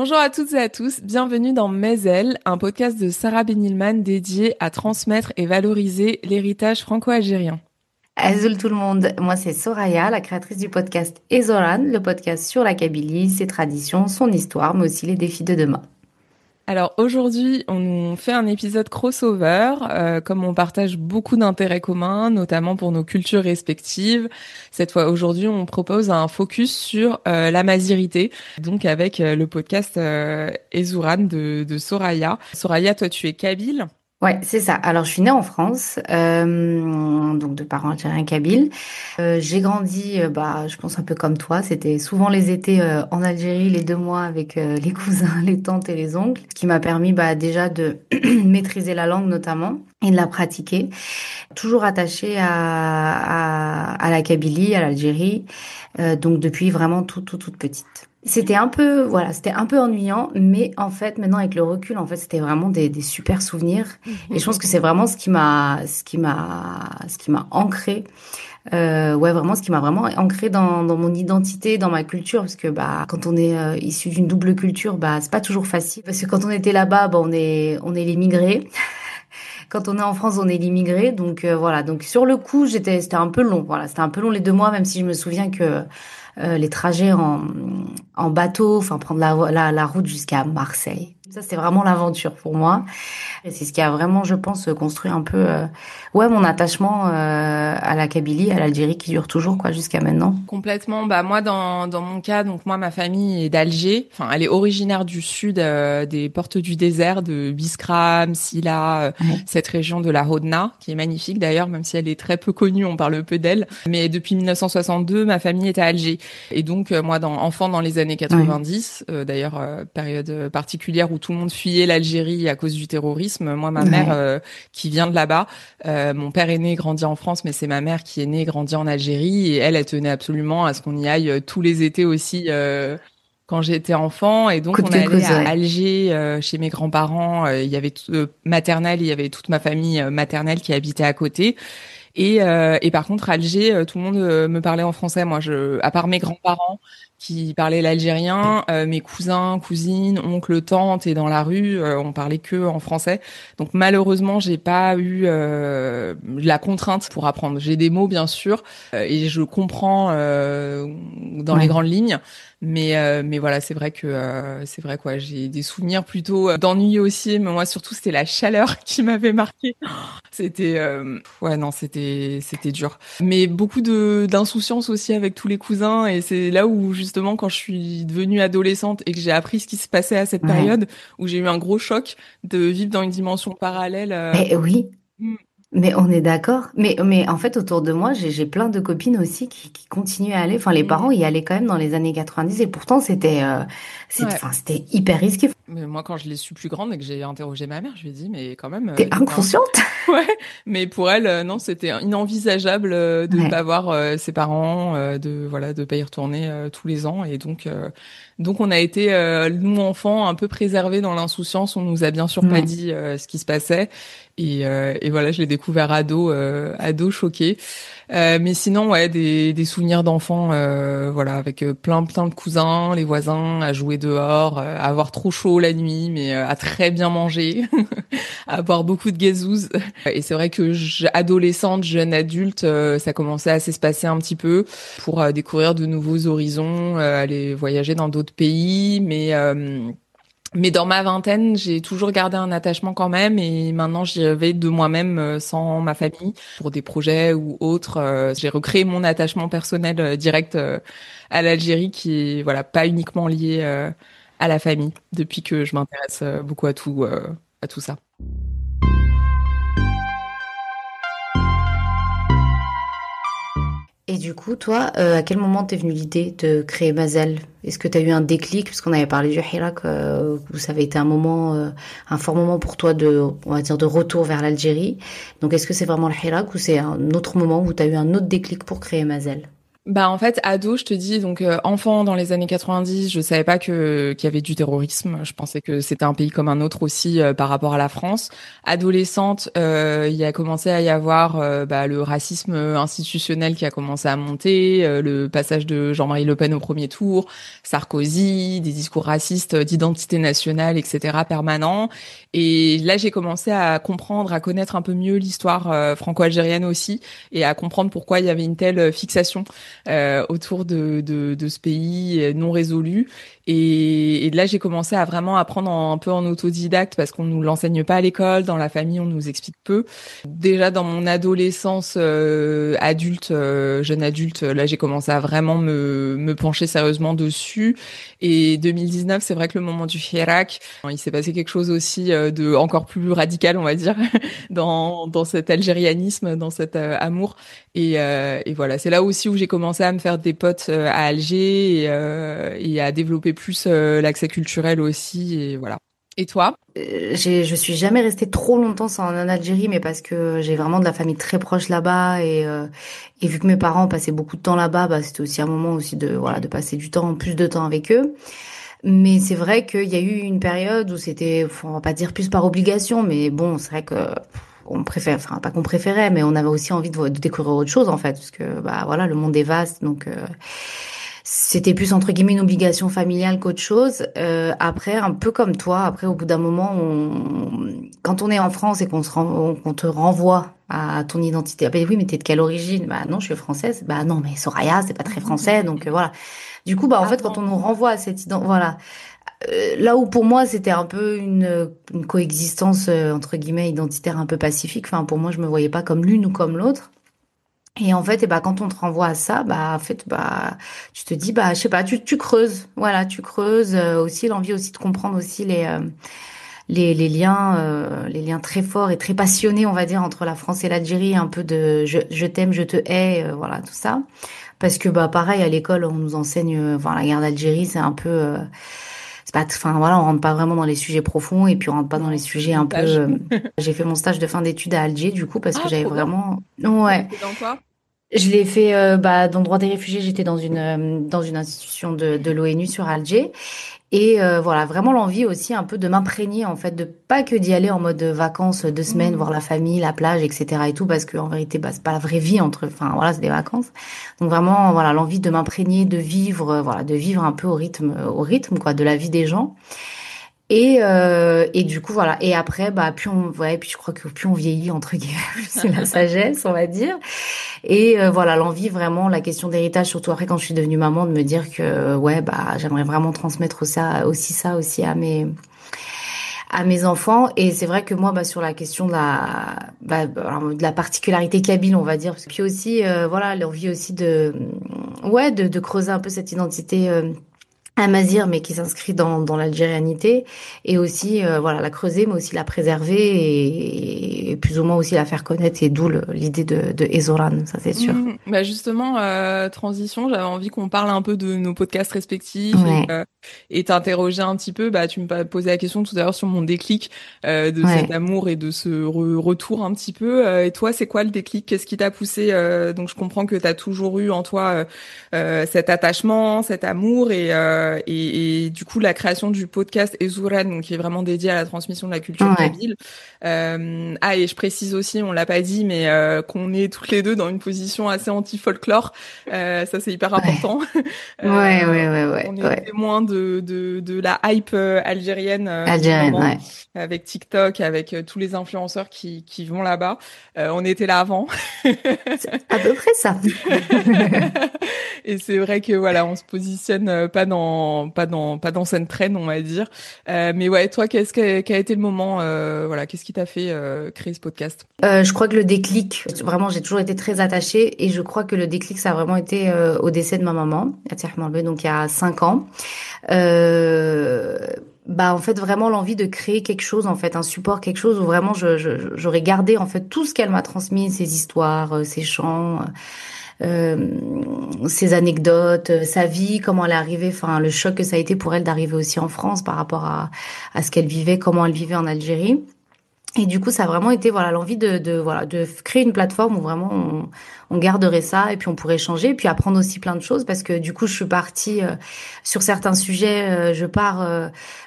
Bonjour à toutes et à tous, bienvenue dans Maisel, un podcast de Sarah Benilman dédié à transmettre et valoriser l'héritage franco-algérien. Azoul tout le monde, moi c'est Soraya, la créatrice du podcast Ezoran, le podcast sur la Kabylie, ses traditions, son histoire, mais aussi les défis de demain. Alors aujourd'hui, on fait un épisode crossover, comme on partage beaucoup d'intérêts communs, notamment pour nos cultures respectives. Cette fois, aujourd'hui, on propose un focus sur la mazirité, donc avec le podcast Ezouran de Soraya. Soraya, toi, tu es kabyle. Ouais, c'est ça. Alors je suis née en France, donc de parents algériens kabyles. J'ai grandi, je pense un peu comme toi. C'était souvent les étés en Algérie, les 2 mois avec les cousins, les tantes et les oncles, ce qui m'a permis déjà de maîtriser la langue notamment et de la pratiquer. Toujours attachée à la Kabylie, à l'Algérie, donc depuis vraiment toute petite. C'était un peu ennuyant, mais en fait, maintenant avec le recul, en fait, c'était vraiment des super souvenirs. Et je pense que c'est vraiment ce qui m'a ancré. Ouais, vraiment, ce qui m'a vraiment ancré dans mon identité, dans ma culture, parce que quand on est issu d'une double culture, c'est pas toujours facile. Parce que quand on était là-bas, on est l'immigré. Quand on est en France, on est l'immigré. Donc voilà. Donc sur le coup, c'était un peu long. Voilà, c'était un peu long les 2 mois, même si je me souviens que les trajets en bateau, enfin prendre la route jusqu'à Marseille. Ça, c'était vraiment l'aventure pour moi. Et c'est ce qui a vraiment, je pense, construit un peu, ouais, mon attachement à la Kabylie, à l'Algérie, qui dure toujours, quoi, jusqu'à maintenant. Complètement. Bah moi dans mon cas, donc moi ma famille est d'Alger. Enfin, elle est originaire du sud, des portes du désert de Biskra, Msila, Ouais. cette région de la Hodna qui est magnifique d'ailleurs, même si elle est très peu connue, on parle peu d'elle. Mais depuis 1962, ma famille est à Alger. Et donc moi enfant dans les années Ouais. 90, d'ailleurs période particulière où tout le monde fuyait l'Algérie à cause du terrorisme. Moi ma mère Ouais. qui vient de là-bas, mon père est né et grandi en France, mais c'est ma mère qui est née et grandi en Algérie. Et elle tenait absolument à ce qu'on y aille tous les étés aussi quand j'étais enfant. Et donc, Coup de on est allé gueuse, à ouais. Alger chez mes grands-parents. Il y avait maternelle, il y avait toute ma famille maternelle qui habitait à côté. Et par contre, Alger, tout le monde me parlait en français. Moi, à part mes grands-parents qui parlaient l'algérien, mes cousins, cousines, oncles, tantes, et dans la rue, on parlait que en français. Donc malheureusement, j'ai pas eu la contrainte pour apprendre. J'ai des mots, bien sûr, et je comprends dans les Ouais. grandes lignes. Mais voilà, c'est vrai quoi. J'ai des souvenirs plutôt d'ennui aussi. Mais moi, surtout, c'était la chaleur qui m'avait marqué. C'était ouais non c'était dur mais beaucoup de d'insouciance aussi avec tous les cousins et c'est là où justement quand je suis devenue adolescente et que j'ai appris ce qui se passait à cette Ouais. période où j'ai eu un gros choc de vivre dans une dimension parallèle. Eh oui. Mm. Mais on est d'accord. Mais en fait, autour de moi, j'ai plein de copines aussi qui continuent à aller. Enfin, les parents Mm. y allaient quand même dans les années 90 et pourtant, Ouais. enfin, c'était hyper risqué. Mais moi, quand je l'ai su plus grande et que j'ai interrogé ma mère, je lui ai dit, mais quand même, T'es il y a inconsciente? Ouais, mais pour elle, non, c'était inenvisageable de Ouais. pas voir ses parents, de pas y retourner tous les ans, et donc on a été nous enfants un peu préservés dans l'insouciance. On nous a bien sûr pas Ouais. dit ce qui se passait, et voilà, je l'ai découvert ado choqué. Mais sinon, ouais, des souvenirs d'enfants, voilà, avec plein de cousins, les voisins, à jouer dehors, à avoir trop chaud la nuit, mais à très bien manger, à boire beaucoup de gazouze. Et c'est vrai que adolescente, jeune adulte, ça commençait à s'espacer un petit peu pour découvrir de nouveaux horizons, aller voyager dans d'autres pays, mais dans ma vingtaine, j'ai toujours gardé un attachement quand même, et maintenant j'y vais de moi-même sans ma famille pour des projets ou autres. J'ai recréé mon attachement personnel direct à l'Algérie, qui est voilà pas uniquement lié à la famille depuis que je m'intéresse beaucoup à tout ça. Et du coup, toi, à quel moment t'es venue l'idée de créer Mazel? Est-ce que t'as eu un déclic, puisqu'on avait parlé du Hirak, où ça avait été un moment, un fort moment pour toi on va dire, de retour vers l'Algérie. Donc, est-ce que c'est vraiment le Hirak ou c'est un autre moment où t'as eu un autre déclic pour créer Mazel? Bah en fait ado je te dis donc enfant dans les années 90 je savais pas que qu'il y avait du terrorisme, je pensais que c'était un pays comme un autre aussi par rapport à la France. Adolescente il y a commencé à y avoir le racisme institutionnel qui a commencé à monter, le passage de Jean-Marie Le Pen au premier tour, Sarkozy, des discours racistes d'identité nationale etc permanents, et là j'ai commencé à comprendre, à connaître un peu mieux l'histoire franco-algérienne aussi, et à comprendre pourquoi il y avait une telle fixation autour de ce pays non résolu. Et là, j'ai commencé à vraiment apprendre un peu en autodidacte parce qu'on nous l'enseigne pas à l'école, dans la famille, on nous explique peu. Déjà dans mon adolescence adulte, jeune adulte, là, j'ai commencé à vraiment me pencher sérieusement dessus. Et 2019, c'est vrai que le moment du Hirak, il s'est passé quelque chose aussi de encore plus radical, on va dire, dans cet algérianisme, dans cet amour. Et voilà, c'est là aussi où j'ai commencé à me faire des potes à Alger et à développer plus l'accès culturel aussi. Et voilà. Et toi? Je suis jamais restée trop longtemps en Algérie, mais parce que j'ai vraiment de la famille très proche là-bas et vu que mes parents passaient beaucoup de temps là-bas, bah, c'était aussi un moment aussi de voilà de passer du temps, plus de temps avec eux. Mais c'est vrai qu'il y a eu une période où c'était, on va pas dire plus par obligation, mais bon, c'est vrai que on préfère, enfin pas qu'on préférait, mais on avait aussi envie de découvrir autre chose en fait, parce que bah voilà, le monde est vaste, donc c'était plus entre guillemets une obligation familiale qu'autre chose. Après, un peu comme toi, après au bout d'un moment, quand on est en France et qu'on te renvoie à ton identité, ah ben oui, mais t'es de quelle origine? Bah non, je suis française. Bah non, mais Soraya, c'est pas très français, donc voilà. Du coup, bah en fait, quand on nous renvoie à cette identité, voilà. Là où pour moi c'était un peu une coexistence entre guillemets identitaire un peu pacifique. Enfin, pour moi, je me voyais pas comme l'une ou comme l'autre. Et en fait, et bah, quand on te renvoie à ça, bah, en fait, bah, tu te dis, bah, je sais pas, tu creuses. Voilà, tu creuses aussi l'envie aussi de comprendre aussi les liens très forts et très passionnés, on va dire, entre la France et l'Algérie, un peu de je t'aime, je te hais, voilà, tout ça. Parce que, bah, pareil, à l'école, on nous enseigne, enfin, la guerre d'Algérie, c'est un peu, c'est pas, enfin, voilà, on rentre pas vraiment dans les sujets profonds et puis on rentre pas dans les Non, c'est sujets un un peu, stage. j'ai fait mon stage de fin d'études à Alger, du coup, parce que Ah, j'avais trop bien. vraiment, T'avais ouais. fait dans quoi? Je l'ai fait bah, dans le droit des réfugiés, j'étais dans une institution de l'ONU sur Alger. Et voilà, vraiment l'envie aussi un peu de m'imprégner, en fait, de pas que d'y aller en mode vacances, 2 semaines, Hmm. voir la famille, la plage, etc. et tout, parce qu'en vérité, bah, c'est pas la vraie vie entre, enfin voilà, c'est des vacances. Donc vraiment, voilà, l'envie de m'imprégner, de vivre, voilà, de vivre un peu au rythme, quoi, de la vie des gens. Et du coup, voilà. Et après, bah, ouais, puis je crois que plus on vieillit, entre guillemets, plus c'est la sagesse, on va dire. Et voilà, l'envie vraiment, la question d'héritage, surtout après quand je suis devenue maman, de me dire que ouais, bah j'aimerais vraiment transmettre ça aussi à mes enfants. Et c'est vrai que moi, bah sur la question alors, de la particularité kabyle, on va dire, parce que puis aussi voilà, l'envie aussi de ouais de creuser un peu cette identité. Amazir, mais qui s'inscrit dans l'algérianité, et aussi voilà la creuser, mais aussi la préserver et plus ou moins aussi la faire connaître, et d'où l'idée de Ezoran, ça c'est sûr. Bah justement, transition, j'avais envie qu'on parle un peu de nos podcasts respectifs Ouais, et t'interroger un petit peu. Bah, tu me posais la question tout à l'heure sur mon déclic de cet ouais. amour et de ce retour un petit peu. Et toi, c'est quoi le déclic? Qu'est-ce qui t'a poussé donc je comprends que t'as toujours eu en toi cet attachement, cet amour et du coup la création du podcast Ezouran, donc qui est vraiment dédié à la transmission de la culture Ouais, kabyle. Ah, et je précise aussi, on l'a pas dit, mais qu'on est toutes les deux dans une position assez anti-folklore. Ça, c'est hyper ouais, important. ouais, Euh, ouais, ouais, on ouais, est ouais. témoin de la hype algérienne en ce Algérienne, moment, ouais. avec TikTok, avec tous les influenceurs qui vont là-bas. On était là avant. C'est à peu près ça. Et c'est vrai que voilà, on se positionne pas dans cette traîne, on va dire. Mais ouais, toi, quel a été le moment, voilà, qu'est-ce qui t'a fait créer ce podcast? Je crois que le déclic, vraiment, j'ai toujours été très attachée, et je crois que le déclic, ça a vraiment été au décès de ma maman, donc il y a 5 ans. Euh, Bah en fait vraiment l'envie de créer quelque chose, en fait un support, quelque chose où vraiment j'aurais gardé en fait tout ce qu'elle m'a transmis, ses histoires, ses chants, ses anecdotes, sa vie, comment elle est arrivée, enfin le choc que ça a été pour elle d'arriver aussi en France par rapport à ce qu'elle vivait, comment elle vivait en Algérie. Et du coup, ça a vraiment été voilà l'envie voilà de créer une plateforme où vraiment on garderait ça et puis on pourrait échanger et puis apprendre aussi plein de choses parce que du coup, je suis partie sur certains sujets. Je pars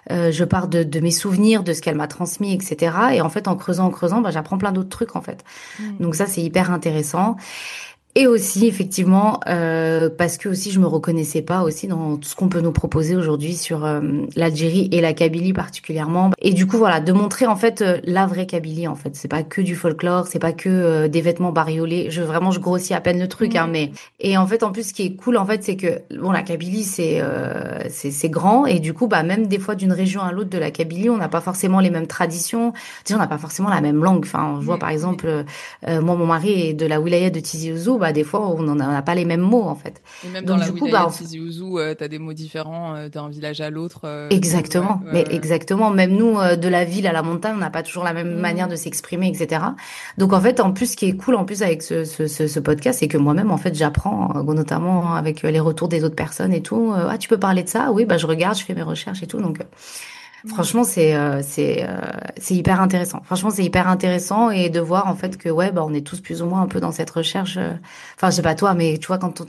de mes souvenirs, de ce qu'elle m'a transmis, etc. Et en fait, en creusant, bah, j'apprends plein d'autres trucs en fait. Mm. Donc ça, c'est hyper intéressant. Et aussi, effectivement, parce que aussi je me reconnaissais pas aussi dans tout ce qu'on peut nous proposer aujourd'hui sur l'Algérie et la Kabylie particulièrement. Et du coup, voilà, de montrer en fait la vraie Kabylie en fait. C'est pas que du folklore, c'est pas que des vêtements bariolés. Je grossis à peine le truc, hein, Mm. mais et en fait, en plus, ce qui est cool en fait, c'est que bon, la Kabylie c'est grand et du coup, bah même des fois d'une région à l'autre de la Kabylie, on n'a pas forcément les mêmes traditions. Tu sais, on n'a pas forcément la même langue. Enfin, je vois Mm. par Mm. exemple. Moi, mon mari est de la wilaya de Tizi Ouzou, bah, des fois, on n'a pas les mêmes mots, en fait. Et même dans Donc, la du coup, wilaya bah, de Tizi Ouzou, t'as des mots différents d'un village à l'autre. Ouais, exactement, ouais, mais ouais. exactement. Même nous, de la ville à la montagne, on n'a pas toujours la même manière Mm. de s'exprimer, etc. Donc, en fait, en plus, ce qui est cool, en plus, avec ce podcast, c'est que moi-même, en fait, j'apprends, notamment avec les retours des autres personnes et tout. Ah, tu peux parler de ça? Oui, bah, je regarde, je fais mes recherches et tout. Donc, Mm. franchement, c'est hyper intéressant. Franchement, c'est hyper intéressant et de voir en fait que ouais, bah on est tous plus ou moins un peu dans cette recherche. Enfin, je sais pas toi, mais tu vois quand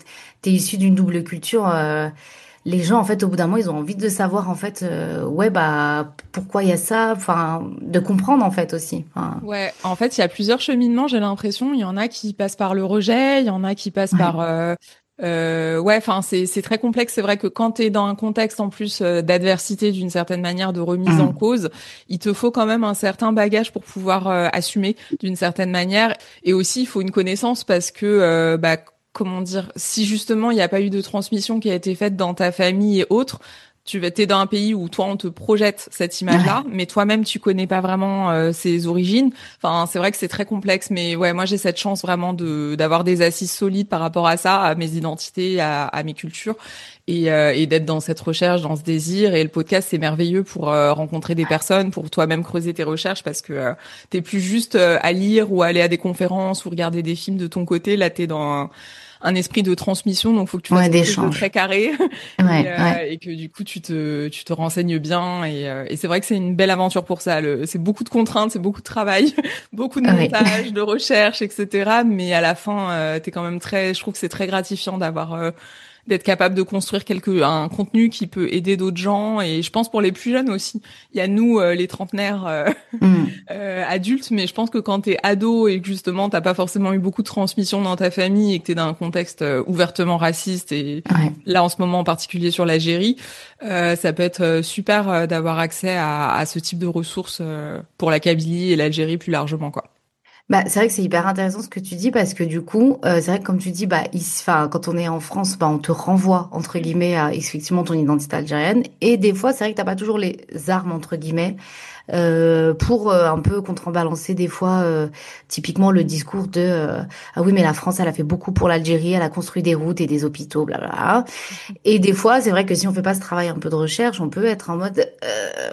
t'es issu d'une double culture, les gens en fait au bout d'un moment ils ont envie de savoir en fait ouais bah pourquoi il y a ça, enfin de comprendre en fait aussi. Enfin, Ouais, en fait, il y a plusieurs cheminements, j'ai l'impression. Il y en a qui passent par le rejet, il y en a qui passent ouais. par... ouais, enfin, c'est très complexe. C'est vrai que quand tu es dans un contexte en plus d'adversité, d'une certaine manière, de remise en Hum, cause, il te faut quand même un certain bagage pour pouvoir assumer d'une certaine manière. Et aussi, il faut une connaissance parce que, bah, comment dire, si justement il n'y a pas eu de transmission qui a été faite dans ta famille et autres, t'es dans un pays où toi on te projette cette image-là, ouais. mais toi-même tu connais pas vraiment ses origines. Enfin, c'est vrai que c'est très complexe, mais ouais, moi j'ai cette chance vraiment de d'avoir des assises solides par rapport à ça, à mes identités, à mes cultures, et d'être dans cette recherche, dans ce désir. Et le podcast c'est merveilleux pour rencontrer des personnes, pour toi-même creuser tes recherches, parce que t'es plus juste à lire ou à aller à des conférences ou regarder des films de ton côté. Là, t'es dans un esprit de transmission, donc faut que tu fasses Ouais, quelque chose de très d'échange. carré Ouais, ouais. et que du coup tu te renseignes bien et c'est vrai que c'est une belle aventure pour ça. C'est beaucoup de contraintes, c'est beaucoup de travail, beaucoup de Ouais. montage, de recherche, etc. Mais à la fin, t'es quand même je trouve que c'est très gratifiant d'être capable de construire un contenu qui peut aider d'autres gens. Et je pense pour les plus jeunes aussi. Il y a nous, les trentenaires Hum, adultes, mais je pense que quand t'es ado et que justement t'as pas forcément eu beaucoup de transmission dans ta famille et que t'es dans un contexte ouvertement raciste, et ouais. là en ce moment en particulier sur l'Algérie, ça peut être super d'avoir accès à ce type de ressources pour la Kabylie et l'Algérie plus largement, quoi. Bah, c'est vrai que c'est hyper intéressant ce que tu dis parce que du coup, c'est vrai que comme tu dis, bah, enfin, quand on est en France, bah, on te renvoie entre guillemets à effectivement ton identité algérienne et des fois, c'est vrai que t'as pas toujours les armes entre guillemets pour un peu contrebalancer des fois typiquement le discours de ah oui mais la France elle a fait beaucoup pour l'Algérie, elle a construit des routes et des hôpitaux, blablabla. Et des fois, c'est vrai que si on fait pas ce travail un peu de recherche, on peut être en mode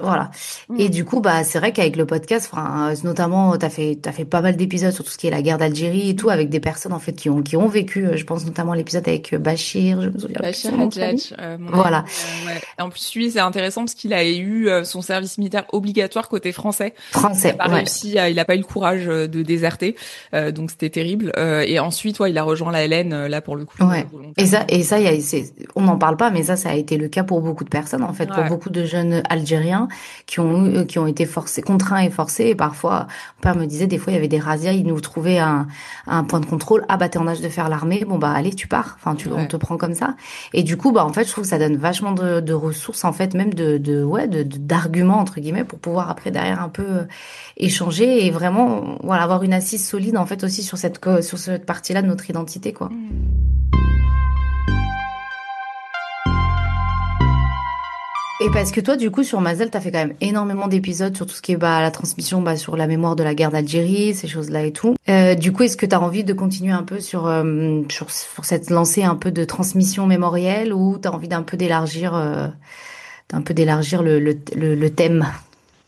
voilà. Et Mm. du coup, bah c'est vrai qu'avec le podcast, enfin, notamment, t'as fait pas mal d'épisodes sur tout ce qui est la guerre d'Algérie et tout, avec des personnes en fait qui ont vécu. Je pense notamment à l'épisode avec Bachir, je me souviens plus Bachir son nom de famille. Hadjadj, mon Voilà, ami, ouais. Et en plus, lui, c'est intéressant parce qu'il a eu son service militaire obligatoire côté français. Il a français, pas ouais. réussi, il a pas eu le courage de déserter, donc c'était terrible. Et ensuite, ouais, il a rejoint la LN là pour le coup Ouais. volontairement. Et ça, on n'en parle pas, mais ça a été le cas pour beaucoup de personnes, en fait, pour Ouais. beaucoup de jeunes Algériens qui ont été forcés, contraints et forcés. Et parfois, mon père me disait, des fois, il y avait des razzias, ils nous trouvaient un point de contrôle. Ah, bah, t'es en âge de faire l'armée. Bon, bah, allez, tu pars. Enfin, on Ouais. te prend comme ça. Et du coup, bah, en fait, je trouve que ça donne vachement de ressources, en fait, même ouais, d'arguments, entre guillemets, pour pouvoir après, derrière, un peu échanger et vraiment, voilà, avoir une assise solide, en fait, aussi sur cette partie-là de notre identité, quoi. Mm. Et parce que toi, du coup, sur Mazel, t'as fait quand même énormément d'épisodes sur tout ce qui est bah, la transmission bah, sur la mémoire de la guerre d'Algérie, ces choses-là et tout. Du coup, est-ce que t'as envie de continuer un peu sur cette lancée un peu de transmission mémorielle ou t'as envie d'un peu d'élargir le thème?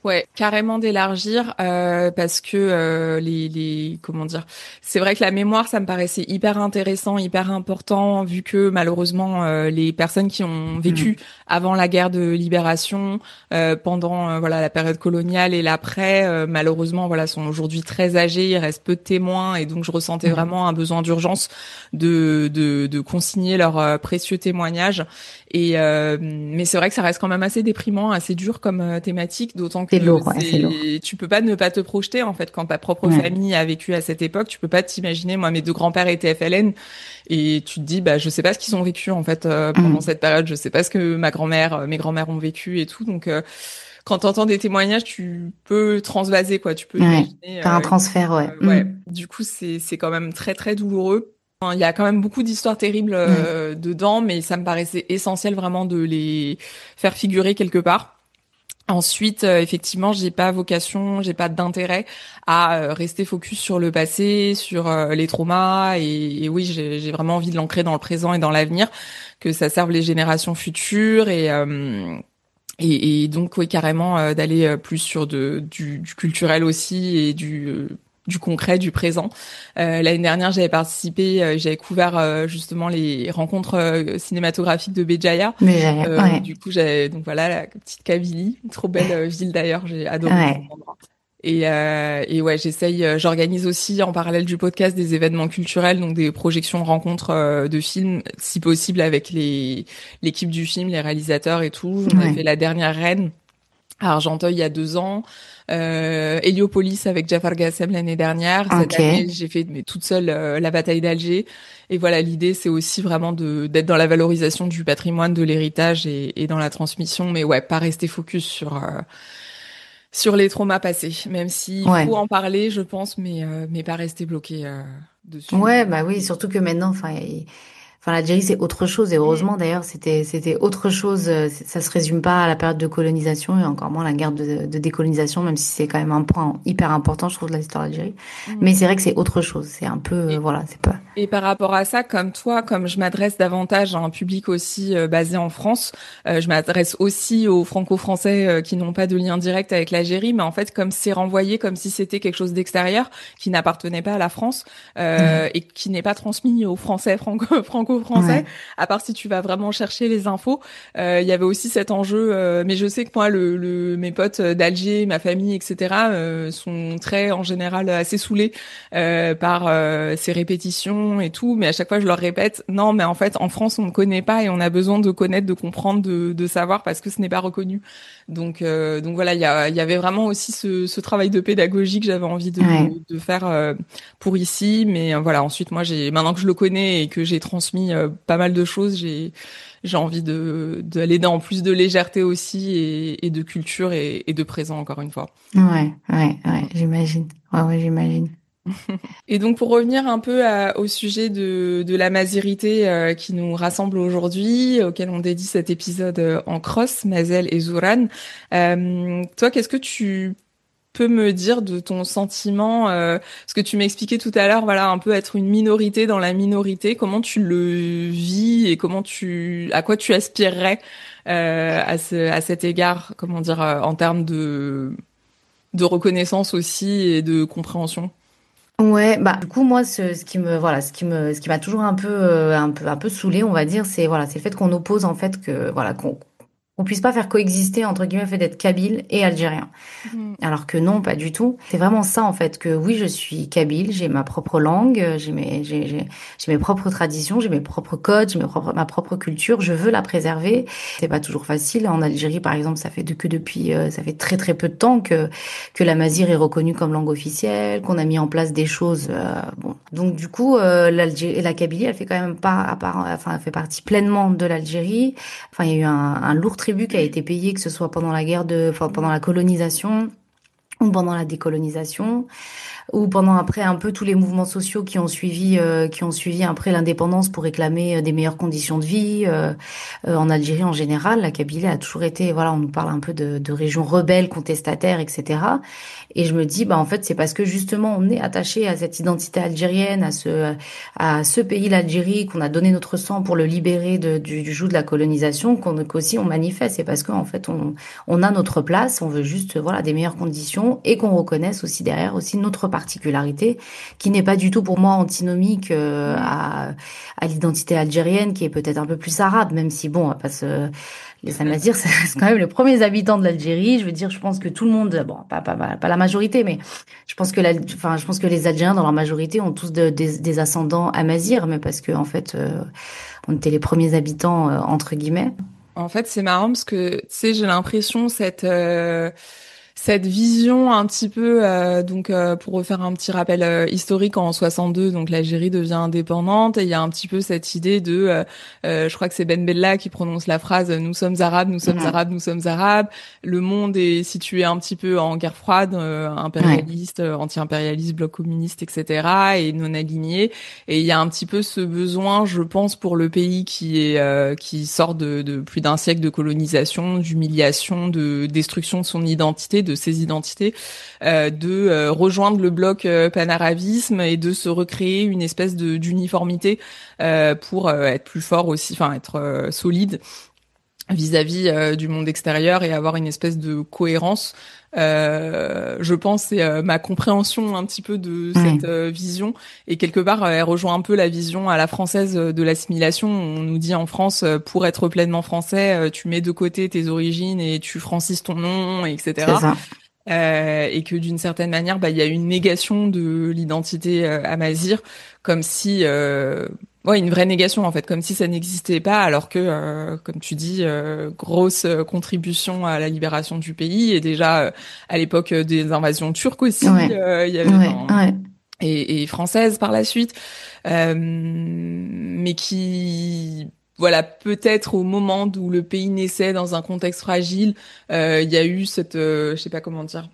Ouais, carrément d'élargir parce que les comment dire, c'est vrai que la mémoire ça me paraissait hyper intéressant, hyper important vu que malheureusement les personnes qui ont vécu Mm. avant la guerre de libération, pendant voilà la période coloniale et l'après, malheureusement voilà sont aujourd'hui très âgés, il reste peu de témoins et donc je ressentais Mm. vraiment un besoin d'urgence de consigner leurs précieux témoignages. Et mais c'est vrai que ça reste quand même assez déprimant, assez dur comme thématique, d'autant C'est que lourd, ouais, c'est lourd. tu peux pas ne pas te projeter en fait quand ta propre Ouais. famille a vécu à cette époque, tu peux pas t'imaginer. Moi, mes deux grands-pères étaient FLN et tu te dis bah je sais pas ce qu'ils ont vécu en fait pendant Mm. cette période, je sais pas ce que ma grand-mère, mes grands-mères ont vécu et tout. Donc quand t'entends des témoignages, tu peux transvaser quoi, tu peux Ouais. imaginer. Faire un transfert, ouais. Ouais, Mm. du coup c'est quand même très très douloureux. Il y a quand même beaucoup d'histoires terribles Ouais. dedans, mais ça me paraissait essentiel vraiment de les faire figurer quelque part. Ensuite, effectivement, j'ai pas d'intérêt à rester focus sur le passé, sur les traumas, et oui, j'ai vraiment envie de l'ancrer dans le présent et dans l'avenir, que ça serve les générations futures et donc oui carrément d'aller plus sur du culturel aussi et du concret, du présent. L'année dernière, j'avais participé, j'avais couvert justement les rencontres cinématographiques de Béjaïa. Mais ouais. Du coup, j'avais donc voilà la petite Kabylie, une trop belle ville d'ailleurs, j'ai adoré cet Ouais. endroit. Et ouais, j'essaye, j'organise aussi en parallèle du podcast des événements culturels, donc des projections, rencontres de films, si possible avec l'équipe du film, les réalisateurs et tout. J'en ai Ouais. fait la dernière Reine à Argenteuil il y a 2 ans, Héliopolis avec Jafar Gassem l'année dernière. Cette Ok. année, j'ai fait mais toute seule la bataille d'Alger. Et voilà, l'idée c'est aussi vraiment de d'être dans la valorisation du patrimoine, de l'héritage et dans la transmission, mais ouais, pas rester focus sur les traumas passés, même s'il Ouais. faut en parler, je pense, mais pas rester bloqué dessus. Ouais, bah oui, surtout que maintenant, enfin, l'Algérie, c'est autre chose. Et Mm. heureusement, d'ailleurs, c'était autre chose. Ça se résume pas à la période de colonisation et encore moins la guerre de décolonisation, même si c'est quand même un point hyper important, je trouve, de l'histoire d'Algérie. Mm. Mais c'est vrai que c'est autre chose. C'est un peu, voilà, c'est pas. Et par rapport à ça, comme toi, comme je m'adresse davantage à un public aussi basé en France, je m'adresse aussi aux franco-français qui n'ont pas de lien direct avec l'Algérie, mais en fait, comme c'est renvoyé comme si c'était quelque chose d'extérieur, qui n'appartenait pas à la France Ouais. et qui n'est pas transmis aux Français franco-français, Ouais. à part si tu vas vraiment chercher les infos, il y avait aussi cet enjeu. Mais je sais que moi, mes potes d'Alger, ma famille, etc., sont très, en général, assez saoulés par ces répétitions et tout, mais à chaque fois je leur répète non, mais en fait en France on ne connaît pas et on a besoin de connaître, de comprendre, de savoir parce que ce n'est pas reconnu. Donc voilà, il y avait vraiment aussi ce travail de pédagogie que j'avais envie Ouais. de faire pour ici, mais voilà ensuite moi j'ai maintenant que je le connais et que j'ai transmis pas mal de choses, j'ai envie de d'aller dans plus de légèreté aussi et de culture et de présent encore une fois. Ouais. Ouais. Ouais. J'imagine. Ouais, ouais, j'imagine. Et donc pour revenir un peu au sujet de la mazérité qui nous rassemble aujourd'hui, auquel on dédie cet épisode en cross, Mazel et Zouran, toi, qu'est-ce que tu peux me dire de ton sentiment, parce que tu m'expliquais tout à l'heure, voilà, un peu être une minorité dans la minorité, comment tu le vis et à quoi tu aspirerais à cet égard, comment dire, en termes de reconnaissance aussi et de compréhension. Ouais, bah du coup moi ce qui me voilà ce qui m'a toujours un peu saoulé on va dire c'est voilà c'est le fait qu'on oppose en fait que voilà qu'on puisse pas faire coexister entre guillemets le fait d'être kabyle et algérien. Mhm. Alors que non, pas du tout. C'est vraiment ça en fait, que oui, je suis kabyle, j'ai ma propre langue, j'ai mes propres traditions, j'ai mes propres codes, ma propre culture, je veux la préserver. C'est pas toujours facile. En Algérie, par exemple, ça fait que depuis, ça fait très très peu de temps que la mazir est reconnue comme langue officielle, qu'on a mis en place des choses. Bon. Donc du coup, la Kabylie, elle fait quand même pas à part, enfin, elle fait partie pleinement de l'Algérie. Enfin, il y a eu un lourd tribut qui a été payé, que ce soit pendant la guerre enfin, pendant la colonisation ou pendant la décolonisation. ou pendant après un peu tous les mouvements sociaux qui ont suivi après l'indépendance pour réclamer des meilleures conditions de vie en Algérie en général. La Kabylie a toujours été, voilà, on nous parle un peu de région rebelle, contestataire, etc. Et je me dis, bah en fait, c'est parce que justement on est attaché à cette identité algérienne, à ce pays, l'Algérie, qu'on a donné notre sang pour le libérer du joug de la colonisation, qu'aussi on manifeste. C'est parce qu'en fait on a notre place, on veut juste voilà des meilleures conditions et qu'on reconnaisse aussi derrière aussi notre particularité, qui n'est pas du tout pour moi antinomique à l'identité algérienne, qui est peut-être un peu plus arabe, même si bon, on va pas se les Amazirs, c'est quand même les premiers habitants de l'Algérie. Je veux dire, je pense que tout le monde, bon, pas la majorité, mais je pense que les Algériens, dans leur majorité, ont tous des ascendants Amazirs, mais parce que, en fait, on était les premiers habitants, entre guillemets. En fait, c'est marrant parce que, tu sais, j'ai l'impression cette vision un petit peu, pour refaire un petit rappel historique, en 62, donc l'Algérie devient indépendante et il y a un petit peu cette idée je crois que c'est Ben Bella qui prononce la phrase nous sommes arabes, nous sommes Ouais, arabes, nous sommes arabes. Le monde est situé un petit peu en guerre froide, ouais, impérialiste, anti-impérialiste, bloc communiste, etc. et non aligné. Et il y a un petit peu ce besoin, je pense, pour le pays qui sort de plus d'un siècle de colonisation, d'humiliation, de destruction de son identité, de ses identités, rejoindre le bloc panarabisme et de se recréer une espèce de d'uniformité pour être plus fort aussi, enfin être solide vis-à-vis du monde extérieur et avoir une espèce de cohérence. Je pense c'est ma compréhension un petit peu de cette ouais, vision et quelque part elle rejoint un peu la vision à la française de l'assimilation. On nous dit en France pour être pleinement français, tu mets de côté tes origines et tu francises ton nom, c'est etc. ça. Et que d'une certaine manière, bah, il y a une négation de l'identité amazigh, comme si, ouais, une vraie négation en fait, comme si ça n'existait pas, alors que, comme tu dis, grosse contribution à la libération du pays et déjà à l'époque des invasions turques aussi, Ouais, il y avait, ouais, enfin, ouais, et françaises par la suite, mais qui voilà, peut-être au moment où le pays naissait dans un contexte fragile, il y a eu je sais pas comment dire,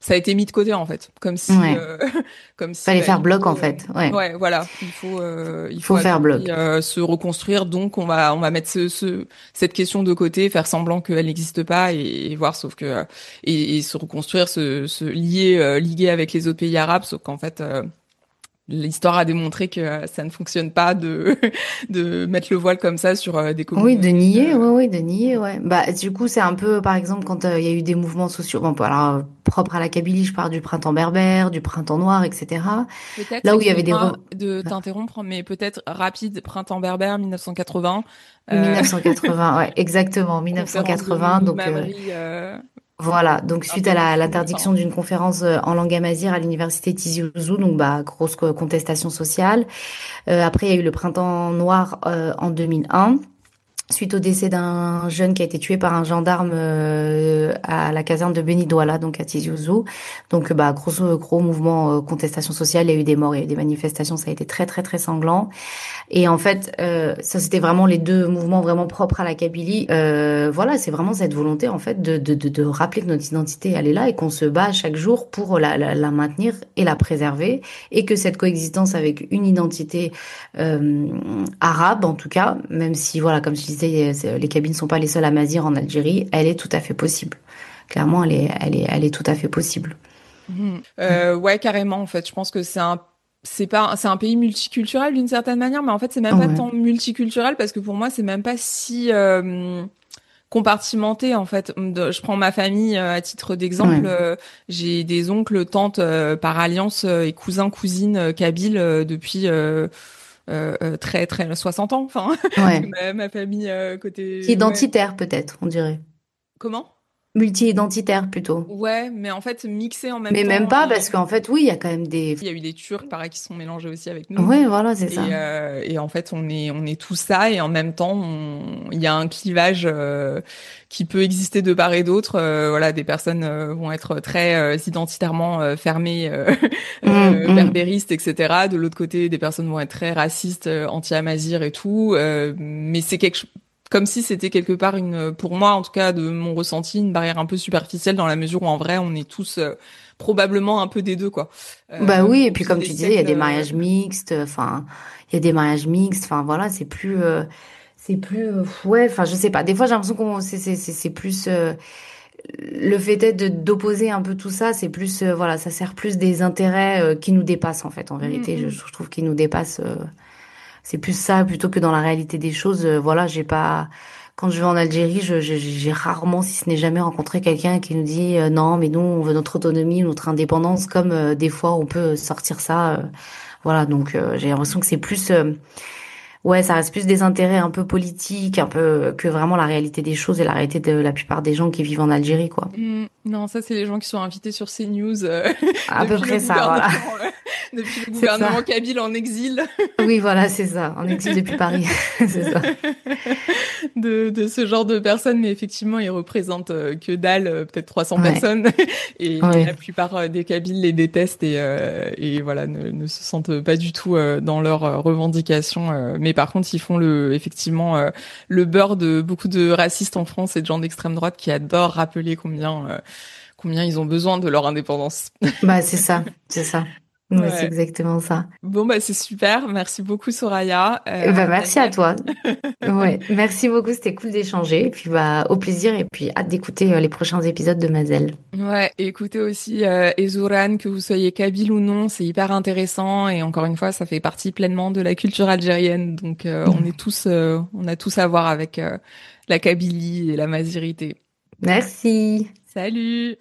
ça a été mis de côté en fait, comme si, ouais. comme si, Fallait bah, faire bloc, en fait. Ouais. ouais, voilà, il faut Faut à faire tout prix bloc. se reconstruire, donc on va mettre cette question de côté, faire semblant qu'elle n'existe pas et voir, sauf que et se reconstruire, se liguer avec les autres pays arabes, sauf qu'en fait. L'histoire a démontré que ça ne fonctionne pas de de mettre le voile comme ça sur des Oui, de communautés. nier, oui, oui, de nier, ouais. Bah, du coup, c'est un peu, par exemple, quand il y a eu des mouvements sociaux, bon, alors, propres à la Kabylie, je parle du printemps berbère, du printemps noir, etc. Peut-être, Là où il y avait excuse-moi de t'interrompre, mais peut-être rapide, printemps berbère 1980, euh, 1980, ouais, exactement, conférence de 1980. Mouloud Donc, Mamri, voilà, donc suite à enfin, l'interdiction d'une conférence en langue amazigh à l'université Tizi Ouzou, donc bah grosse contestation sociale. Après, il y a eu le printemps noir en 2001. Suite au décès d'un jeune qui a été tué par un gendarme à la caserne de Beni Douala, donc à Tizi Ouzou. Donc, bah, gros mouvement contestation sociale. Il y a eu des morts, il y a eu des manifestations. Ça a été très, très, très sanglant. Et en fait, ça c'était vraiment les deux mouvements vraiment propres à la Kabylie. Voilà, c'est vraiment cette volonté en fait de rappeler que notre identité elle est là et qu'on se bat chaque jour pour la maintenir et la préserver et que cette coexistence avec une identité arabe en tout cas, même si voilà, comme je disais, les Kabyles ne sont pas les seuls Amazirs en Algérie, elle est tout à fait possible. Clairement, elle est tout à fait possible. ouais, carrément, en fait. Je pense que c'est un pays multiculturel d'une certaine manière, mais en fait, c'est même pas Ouais. tant multiculturel parce que pour moi, c'est même pas si compartimenté, en fait. Je prends ma famille à titre d'exemple. Ouais. J'ai des oncles, tantes par alliance et cousins, cousines kabyles depuis très, très 60 ans. Enfin, parce que Ouais. ma famille côté, ouais. Identitaire peut-être, on dirait. Comment? Multi-identitaire plutôt. Ouais, mais en fait, mixé en même Mais même temps. pas, parce qu'en fait, oui, il y a quand même des... Il y a eu des Turcs, pareil, qui sont mélangés aussi avec nous. Ouais, voilà, c'est ça. Et en fait, on est tout ça et en même temps, il y a un clivage qui peut exister de part et d'autre. Voilà, des personnes vont être très identitairement fermées, Hum. berbéristes, etc. De l'autre côté, des personnes vont être très racistes, anti-amazigh et tout. Mais c'est comme si c'était quelque part pour moi, en tout cas, de mon ressenti, une barrière un peu superficielle dans la mesure où en vrai, on est tous probablement un peu des deux, quoi. Bah oui, et Au puis fil comme des tu disais, il y a siècles. des mariages mixtes, enfin, il y a des mariages mixtes, enfin voilà, c'est plus, ouais, enfin je sais pas. Des fois j'ai l'impression qu'on, c'est plus, le fait est de d'opposer un peu tout ça, c'est plus, voilà, ça sert plus des intérêts qui nous dépassent en fait. En Mm, vérité, mm. je trouve qu'ils nous dépassent. C'est plus ça plutôt que dans la réalité des choses. Voilà, j'ai pas. Quand je vais en Algérie, j'ai rarement, si ce n'est jamais, rencontré quelqu'un qui nous dit non, mais nous, on veut notre autonomie, notre indépendance, comme des fois on peut sortir ça. Voilà, donc j'ai l'impression que c'est plus, ouais, ça reste plus des intérêts un peu politiques, un peu que vraiment la réalité des choses et la réalité de la plupart des gens qui vivent en Algérie, quoi. Non, ça c'est les gens qui sont invités sur CNews À peu depuis le près ça, voilà. gouvernement, depuis le C'est ça. gouvernement kabyle en exil. Oui, voilà, c'est ça. En exil depuis Paris, c'est ça. De ce genre de personnes, mais effectivement, ils représentent que dalle, peut-être 300 Ouais, personnes, et la ouais. plupart des Kabyles les détestent et voilà, ne se sentent pas du tout dans leurs revendications. Mais par contre, ils font effectivement le beurre de beaucoup de racistes en France et de gens d'extrême droite qui adorent rappeler combien ils ont besoin de leur indépendance. Bah, c'est ça, c'est ça. Ouais, c'est Ouais. exactement ça. Bon, bah c'est super. Merci beaucoup, Soraya. Bah, merci à D'ailleurs, toi. Ouais, merci beaucoup, c'était cool d'échanger. Et puis, bah, au plaisir. Et puis, hâte d'écouter les prochains épisodes de Mazel. ouais, et écoutez aussi Ezouran, que vous soyez kabyle ou non, c'est hyper intéressant et encore une fois, ça fait partie pleinement de la culture algérienne. Donc on a tous à voir avec la Kabylie et la Mazirité. Merci. Salut!